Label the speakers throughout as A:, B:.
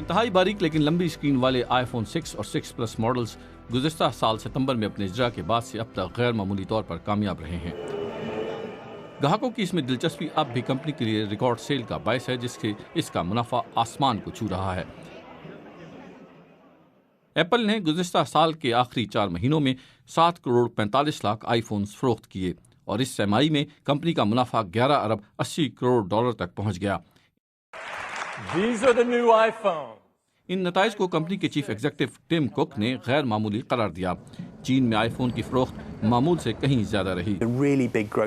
A: انتہائی باریک لیکن لمبی اسکرین والے آئی فون 6 اور 6 پلس ماڈلز گزشتہ سال ستمبر میں اپنے اجرا کے بعد سے اب تک غیر معمولی طور پر کامیاب رہے ہیں۔ گاہکوں کی اس میں دلچسپی اب بھی کمپنی کے لیے ریکارڈ سیل کا باعث ہے، جس سے اس کا منافع آسمان کو چھو رہا ہے۔ ایپل نے گزشتہ سال کے آخری 4 مہینوں میں 7 کروڑ 45 لاکھ آئی فونز فروخت کیے اور اس سہ-ماہی میں کمپنی کا منافع 11 ارب 80 کروڑ ڈالر تک پہنچ گیا۔
B: These are the new iPhones.
A: ان نتائج کو کمپنی کے چیف ایگزیکٹو ٹم کک نے غیر معمولی قرار دیا۔ چین میں آئی فون کی فروخت معمول سے کہیں زیادہ رہی۔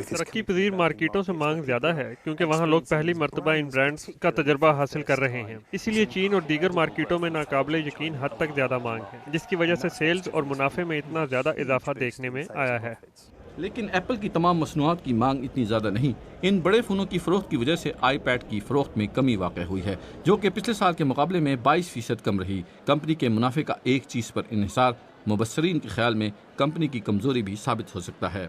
C: ترقی پذیر مارکیٹوں سے مانگ زیادہ ہے کیونکہ وہاں لوگ پہلی مرتبہ ان برانڈز کا تجربہ حاصل کر رہے ہیں، اسی لیے چین اور دیگر مارکیٹوں میں ناقابل یقین حد تک زیادہ مانگ ہے، جس کی وجہ سے سیلز اور منافع میں اتنا زیادہ اضافہ دیکھنے میں آیا ہے۔
A: لیکن ایپل کی تمام مصنوعات کی مانگ اتنی زیادہ نہیں۔ ان بڑے فونوں کی فروخت کی وجہ سے آئی پیڈ کی فروخت میں کمی واقع ہوئی ہے، جو کہ پچھلے سال کے مقابلے میں 22% کم رہی۔ کمپنی کے منافع کا ایک چیز پر انحصار مبصرین کے خیال میں کمپنی کی کمزوری بھی ثابت ہو سکتا ہے۔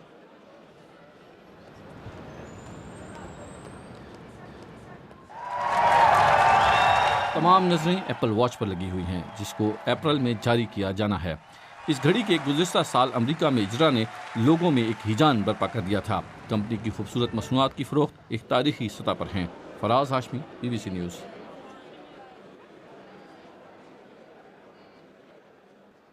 A: تمام نظریں ایپل واچ پر لگی ہوئی ہیں، جس کو اپریل میں جاری کیا جانا ہے۔ اس گھڑی کے گزشتہ سال امریکہ میں اجرا نے لوگوں میں ایک ہیجان برپا کر دیا تھا۔ کمپنی کی خوبصورت مصنوعات کی فروخت ایک تاریخی سطح پر ہیں۔ فراز ہاشمی، BBC نیوز۔